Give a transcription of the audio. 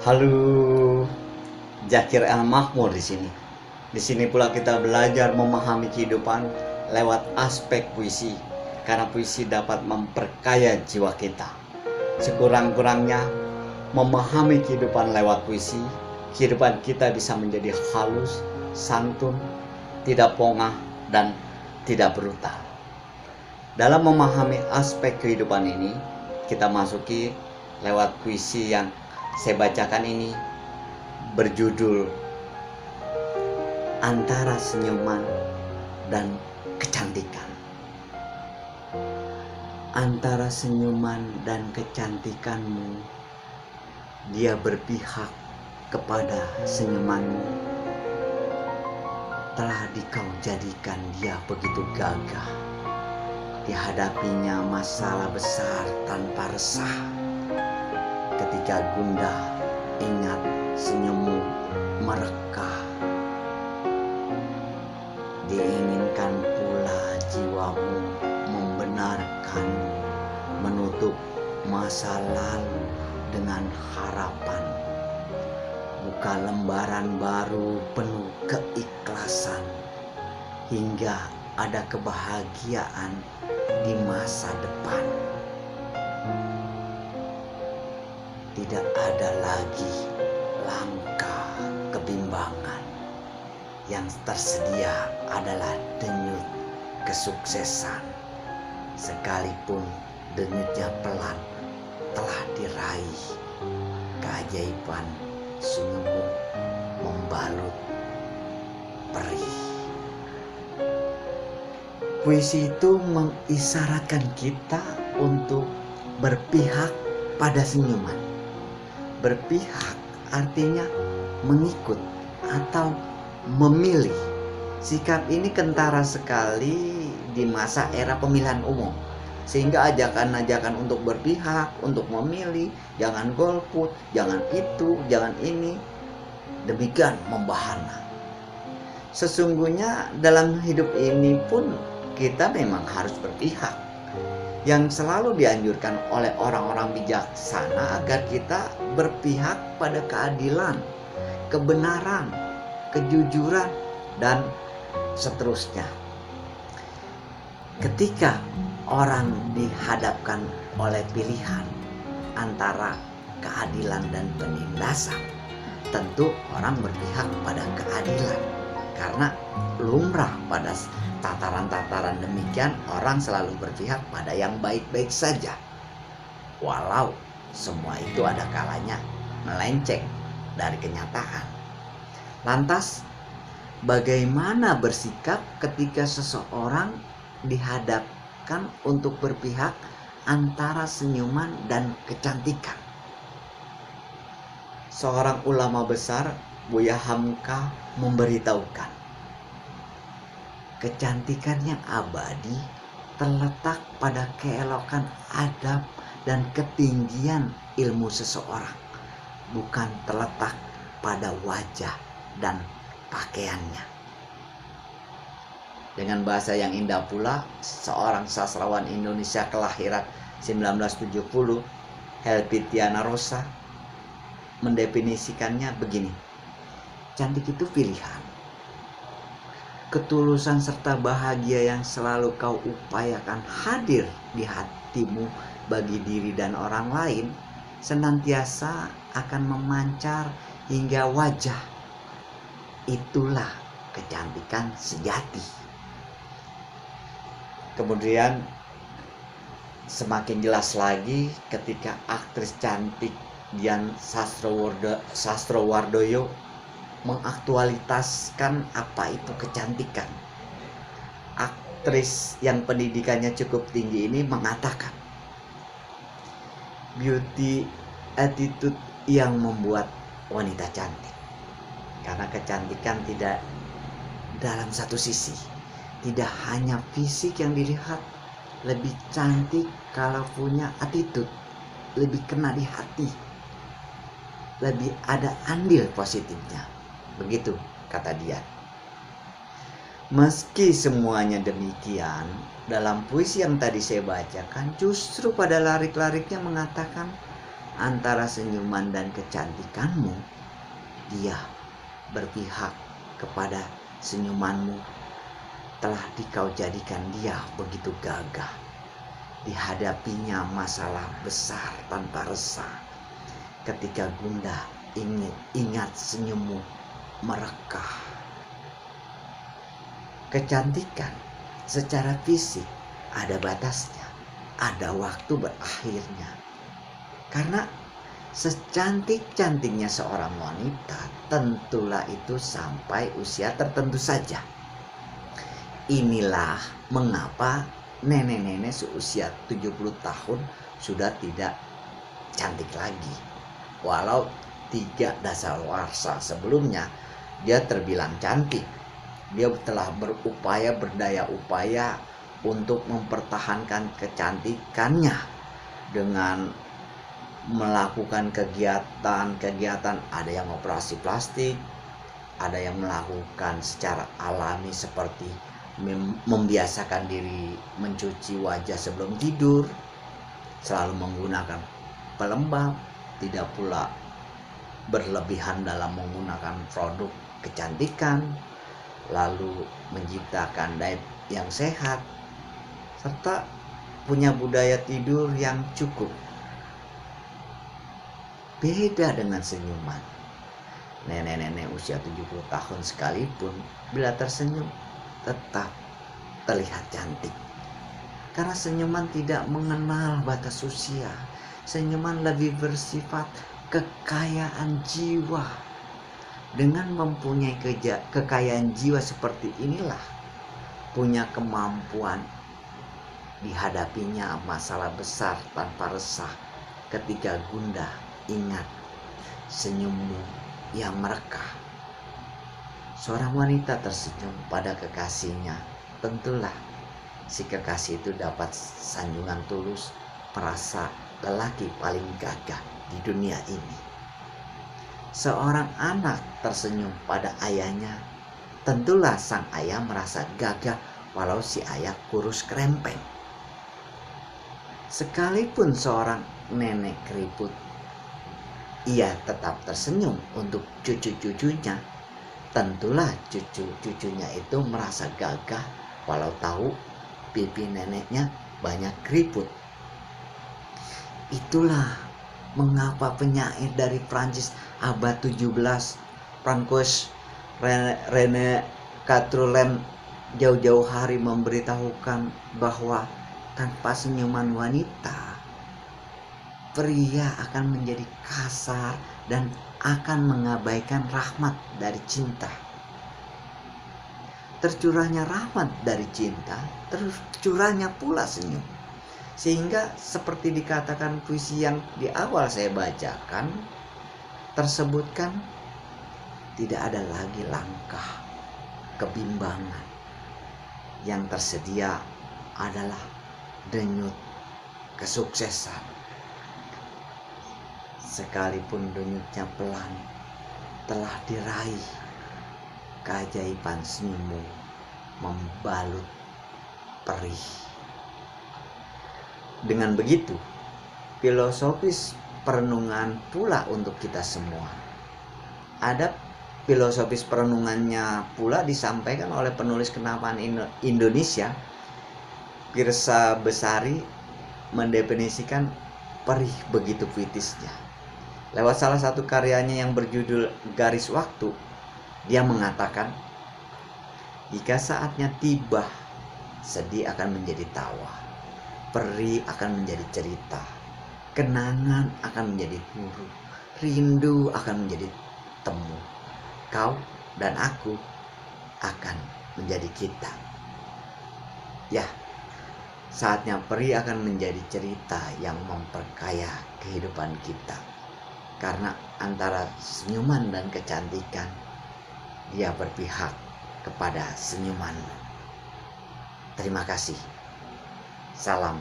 Halo, Zakir El Makmur di sini. Di sini pula kita belajar memahami kehidupan lewat aspek puisi, karena puisi dapat memperkaya jiwa kita. Sekurang-kurangnya memahami kehidupan lewat puisi, kehidupan kita bisa menjadi halus, santun, tidak pongah, dan tidak brutal. Dalam memahami aspek kehidupan ini, kita masuki lewat puisi yang saya bacakan ini berjudul Antara Senyuman dan Kecantikan. Antara senyuman dan kecantikanmu, dia berpihak kepada senyumanmu. Telah dikau jadikan dia begitu gagah, dihadapinya masalah besar tanpa resah. Ketika gundah, ingat senyummu mereka. Diinginkan pula jiwamu membenarkan, menutup masa lalu dengan harapan. Buka lembaran baru penuh keikhlasan, hingga ada kebahagiaan di masa depan. Tidak ada lagi langkah kebimbangan. Yang tersedia adalah denyut kesuksesan. Sekalipun denyutnya pelan, telah diraih. Keajaiban senyummu membalut perih. Puisi itu mengisyaratkan kita untuk berpihak pada senyuman. Berpihak artinya mengikut atau memilih. Sikap ini kentara sekali di masa era pemilihan umum, sehingga ajakan-ajakan untuk berpihak, untuk memilih, jangan golput, jangan itu, jangan ini, demikian membahana. Sesungguhnya dalam hidup ini pun kita memang harus berpihak, yang selalu dianjurkan oleh orang-orang bijaksana agar kita berpihak pada keadilan, kebenaran, kejujuran, dan seterusnya. Ketika orang dihadapkan oleh pilihan antara keadilan dan penindasan, tentu orang berpihak pada keadilan, karena lumrah pada tataran-tataran demikian orang selalu berpihak pada yang baik-baik saja, walau semua itu ada kalanya melenceng dari kenyataan. Lantas, bagaimana bersikap ketika seseorang dihadapkan untuk berpihak antara senyuman dan kecantikan? Seorang ulama besar, Buya Hamka, memberitahukan, kecantikan yang abadi terletak pada keelokan adab dan ketinggian ilmu seseorang, bukan terletak pada wajah dan pakaiannya. Dengan bahasa yang indah pula, seorang sastrawan Indonesia kelahiran 1970, Helpitiana Rosa, mendefinisikannya begini: cantik itu pilihan. Ketulusan serta bahagia yang selalu kau upayakan hadir di hatimu bagi diri dan orang lain senantiasa akan memancar hingga wajah. Itulah kecantikan sejati. Kemudian semakin jelas lagi ketika aktris cantik Dian Sastrowardoyo mengaktualitaskan apa itu kecantikan. Aktris yang pendidikannya cukup tinggi ini mengatakan, beauty attitude yang membuat wanita cantik. Karena kecantikan tidak dalam satu sisi, tidak hanya fisik yang dilihat, lebih cantik kalau punya attitude, lebih kena di hati, lebih ada andil positifnya. Begitu kata dia. Meski semuanya demikian, dalam puisi yang tadi saya bacakan justru pada larik-lariknya mengatakan antara senyuman dan kecantikanmu, dia berpihak kepada senyumanmu. Telah dikau jadikan dia begitu gagah. Dihadapinya masalah besar tanpa resah. Ketika gundah ingat senyummu merekah. Kecantikan secara fisik ada batasnya, ada waktu berakhirnya. Karena secantik-cantiknya seorang wanita, tentulah itu sampai usia tertentu saja. Inilah mengapa nenek-nenek seusia 70 tahun sudah tidak cantik lagi. Walau 3 dasawarsa sebelumnya dia terbilang cantik. Dia telah berdaya upaya untuk mempertahankan kecantikannya dengan melakukan kegiatan, ada yang operasi plastik, ada yang melakukan secara alami seperti membiasakan diri mencuci wajah sebelum tidur, selalu menggunakan pelembab, tidak pula berlebihan dalam menggunakan produk kecantikan, lalu menciptakan diet yang sehat, serta punya budaya tidur yang cukup. Beda dengan senyuman. Nenek-nenek usia 70 tahun sekalipun bila tersenyum tetap terlihat cantik. Karena senyuman tidak mengenal batas usia. Senyuman lebih bersifat kekayaan jiwa. Dengan mempunyai kekayaan jiwa seperti inilah, punya kemampuan dihadapinya masalah besar tanpa resah. Ketika gundah, ingat senyummu yang merekah. Seorang wanita tersenyum pada kekasihnya, tentulah si kekasih itu dapat sanjungan tulus, merasa lelaki paling gagah di dunia ini. Seorang anak tersenyum pada ayahnya, tentulah sang ayah merasa gagah walau si ayah kurus krempeng. Sekalipun seorang nenek keriput, ia tetap tersenyum untuk cucu-cucunya. Tentulah cucu-cucunya itu merasa gagah walau tahu pipi neneknya banyak keriput. Itulah mengapa penyair dari Prancis abad 17, Francois René Catroulem, jauh-jauh hari memberitahukan bahwa tanpa senyuman wanita, pria akan menjadi kasar dan akan mengabaikan rahmat dari cinta. Tercurahnya rahmat dari cinta, tercurahnya pula senyum. Sehingga seperti dikatakan puisi yang di awal saya bacakan, tersebutkan tidak ada lagi langkah kebimbangan. Yang tersedia adalah denyut kesuksesan. Sekalipun denyutnya pelan, telah diraih, keajaiban senyummu membalut perih. Dengan begitu, filosofis perenungan pula untuk kita semua. Ada filosofis perenungannya pula disampaikan oleh penulis kenapaan Indonesia, Pirsa Besari, mendefinisikan perih begitu puitisnya. Lewat salah satu karyanya yang berjudul Garis Waktu, dia mengatakan, jika saatnya tiba, sedih akan menjadi tawa, perih akan menjadi cerita, kenangan akan menjadi guru, rindu akan menjadi temu, kau dan aku akan menjadi kita. Ya, saatnya perih akan menjadi cerita yang memperkaya kehidupan kita. Karena antara senyuman dan kecantikan, dia berpihak kepada senyuman. Terima kasih. Salam